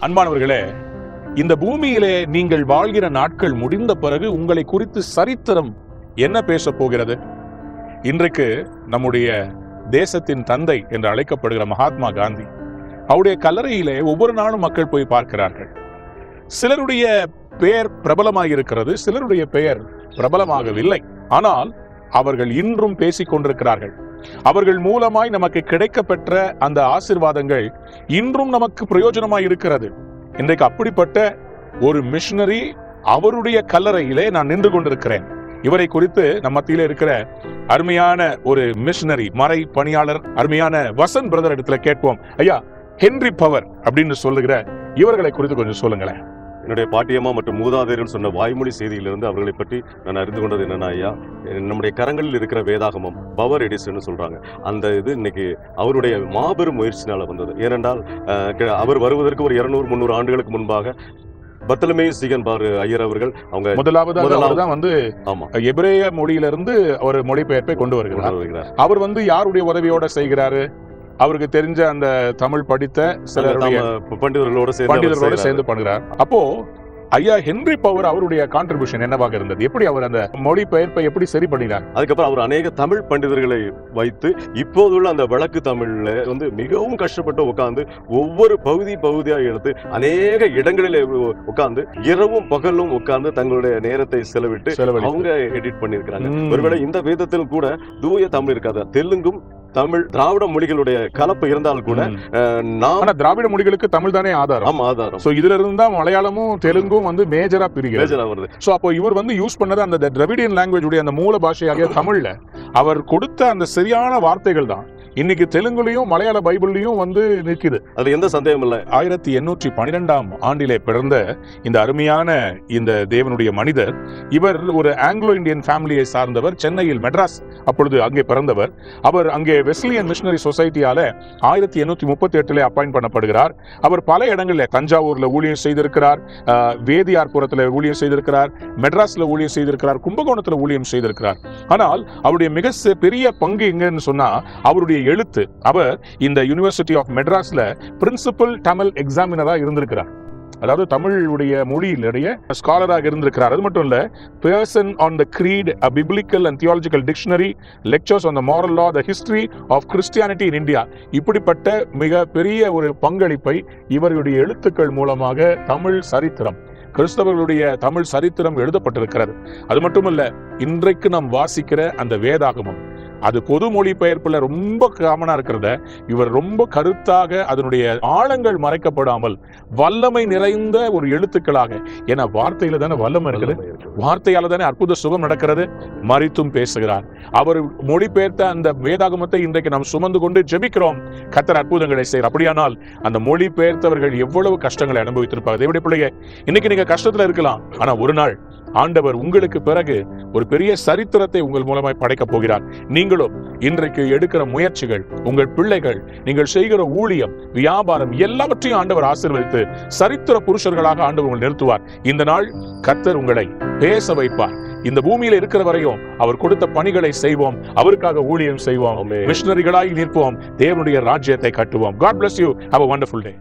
அன்பானவர்களே, இந்த பூமியிலே நீங்கள் வாழ்கிற நாட்கள் முடிந்த பிறகு உங்களை குறித்து சரித்திரம் என்ன பேச போகிறது? இன்றைக்கு நம்முடைய தேசத்தின் தந்தை என்று அழைக்கப்படுகிற மகாத்மா காந்தி, அவருடைய கல்லறையிலே ஒவ்வொரு நாளும் மக்கள் போய் பார்க்கிறார்கள். சிலருடைய பெயர் பிரபலமாக இருக்கிறது, சிலருடைய பெயர் பிரபலமாகவில்லை. ஆனால் அவர்கள் இன்றும் பேசிக் கொண்டிருக்கிறார்கள். அவர்கள் மூலமாய் நமக்கு கிடைக்கப்பெற்ற அந்த ஆசீர்வாதங்கள் இன்றும் நமக்கு பிரயோஜனமாய் இருக்கிறது. இன்றைக்கு அப்படிப்பட்ட ஒரு மிஷனரி அவருடைய கல்லறையிலே நான் நின்று கொண்டிருக்கிறேன். இவரை குறித்து நம்ம மத்தியிலே இருக்கிற அருமையான ஒரு மிஷனரி மறை பணியாளர் அருமையான வசந்த் பிரதர் இடத்துல கேட்போம். ஐயா, ஹென்றி பவர் அப்படின்னு சொல்லுகிற இவர்களை குறித்து கொஞ்சம் சொல்லுங்களேன். என்னுடைய பாட்டியம்மா மற்றும் மூதாதையர்கள் சொன்ன வாய்மொழி செய்தியிலிருந்து அவர்களை பற்றி நான் அறிந்து கொண்டது என்னன்னா, ஐயா, நம்முடைய கரங்களில் இருக்கிற வேதாகமம் பவர் எடிசன் சொல்றாங்க. அந்த இது இன்னைக்கு அவருடைய மாபெரும் முயற்சினால வந்தது. ஏனென்றால் அவர் வருவதற்கு ஒரு 200-300 ஆண்டுகளுக்கு முன்பாக பர்த்தலமேயு சீகன்பார் ஐயர் அவர்கள் அவங்க முதலாவது எபிரேய மொழியிலிருந்து ஒரு மொழிபெயர்ப்பை கொண்டு வருகிறார். அவர் யாருடைய உதவியோட செய்கிறாரு? அவருக்கு தெரிஞ்ச அந்த தமிழ் படித்த சில பண்டிதர்களோட சேர்ந்து பண்ணுகிறார். அப்போ ஐயா ஹென்றி பவர் அவருடைய கான்ட்ரிபியூஷன் என்னவாக இருந்தது? எப்படி அவர் அந்த மொழிபெயர்ப்பை எப்படி சரி பண்ணினார்? அதுக்கப்புறம் அவர் அநேக தமிழ் பண்டிதர்களை வைத்து இப்போதுள்ள அந்த வழக்கு தமிழ்ல மிகவும் கஷ்டப்பட்டு உட்கார்ந்து ஒவ்வொரு பகுதியாக எடுத்து அநேக இடங்களில் உட்கார்ந்து இரவும் பகலும் உட்கார்ந்து தங்களுடைய நேரத்தை செலவிட்டு அவங்க எடிட் பண்ணிருக்கிறாங்க. ஒருவேளை இந்த வேதத்தில் கூட தூய தமிழ் இருக்காது, தெலுங்கும் தமிழ் திராவிட மொழிகளுடைய கலப்பு இருந்தால் கூட திராவிட மொழிகளுக்கு தமிழ் தானே ஆதாரம். சோ இதுல இருந்தா மலையாளமும் தெலுங்கும் மேஜரா வருது. சோ அப்போ இவர் யூஸ் பண்ணது அந்த திராவிடியன் லாங்குவேஜ் உடைய அந்த மூல பாஷையாக தமிழ்ல அவர் கொடுத்த அந்த சரியான வார்த்தைகள் தான் இன்னைக்கு தெலுங்குலயும் மலையாள பைபிள்லயும் நிற்குது. அது எந்த சந்தேகம் இல்லை. 1812ஆம் ஆண்டிலே பிறந்த இந்த அருமையான இந்த தேவனுடைய மனிதர், இவர் ஒரு ஆங்கிலோ இந்தியன் ஃபேமிலியை சார்ந்தவர். சென்னையில் மெட்ராஸ் அப்பொழுது அங்கே பிறந்தவர். அவர் அங்கே வெஸ்லியன் மிஷனரி சொசைட்டியால 1838 அப்பாயிண்ட் பண்ணப்படுகிறார். அவர் பல இடங்களில் தஞ்சாவூர்ல ஊழியம் செய்திருக்கிறார், வேதியார்புரத்தில் ஊழியம் செய்திருக்கிறார், மெட்ராஸ்ல ஊழியம் செய்திருக்கிறார், கும்பகோணத்தில் ஊழியம் செய்திருக்கிறார். ஆனால் அவருடைய மிக பெரிய பங்கு எங்கன்னு சொன்னா அவருடைய எழுத்து. அவர் இந்த யூனிவர்சிட்டி ஆஃப் மெட்ராஸ்ல பிரின்சிபல் தமிழ் எக்ஸாமினரா இருந்திருக்கிறார். அதாவது தமிழுடைய மொழியிலுடைய ஸ்காலராக இருந்திருக்கிறார். அது மட்டும் இல்ல, person on the creed, a biblical and theological dictionary, lectures on the moral law, the history of Christianity in India. இப்படிப்பட்ட மிக பெரிய ஒரு பங்களிப்பை இவருடைய எழுத்துக்கள் மூலமாக தமிழ் சரித்திரம், கிறிஸ்தவர்களுடைய தமிழ் சரித்திரம் எழுதப்பட்டிருக்கிறது. அது மட்டுமல்ல, இன்றைக்கு நாம் வாசிக்கிற அந்த வேதாகமம் அது பொது மொழிபெயர்ப்புல ரொம்ப காமனா இருக்கிறத இவர் ரொம்ப கருத்தாக அதனுடைய ஆழங்கள் மறைக்கப்படாமல் வல்லமை நிறைந்த ஒரு எழுத்துக்களாக, ஏன்னா வார்த்தையில தானே வல்லமை இருக்குது, வார்த்தையால தானே அற்புத சுகம் நடக்கிறது. மரித்தும் பேசுகிறார். அவர் மொழிபெயர்த்த அந்த வேதாகமத்தை இன்றைக்கு நாம் சுமந்து கொண்டு ஜெபிக்கிறோம். கர்த்தர் அற்புதங்களை செய்கிறார். அப்படியானால் அந்த மொழிபெயர்த்தவர்கள் எவ்வளவு கஷ்டங்களை அனுபவித்திருப்பாங்க. தேவனுடைய பிள்ளைங்க, இன்னைக்கு நீங்க கஷ்டத்துல இருக்கலாம், ஆனா ஒரு நாள் ஆண்டவர் உங்களுக்கு பிறகு ஒரு பெரிய சரித்திரத்தை உங்கள் மூலமாய் படைக்கப் போகிறார். நீங்களும் இன்றைக்கு எடுக்கிற முயற்சிகள், உங்கள் பிள்ளைகள், நீங்கள் செய்கிற ஊழியம், வியாபாரம் எல்லாவற்றையும் ஆண்டவர் ஆசீர்வதித்து சரித்திர புருஷர்களாக ஆண்டவர் உங்களை நிறுத்துவார். இந்த நாள் கர்த்தர் உங்களை பேச வைப்பார். இந்த பூமியில இருக்கிற வரையும் அவர் கொடுத்த பணிகளை செய்வோம், அவருக்காக ஊழியம் செய்வோம், மிஷனரிகளாய் நிற்போம், தேவனுடைய ராஜ்யத்தை கட்டுவோம். God bless you. Have a wonderful day.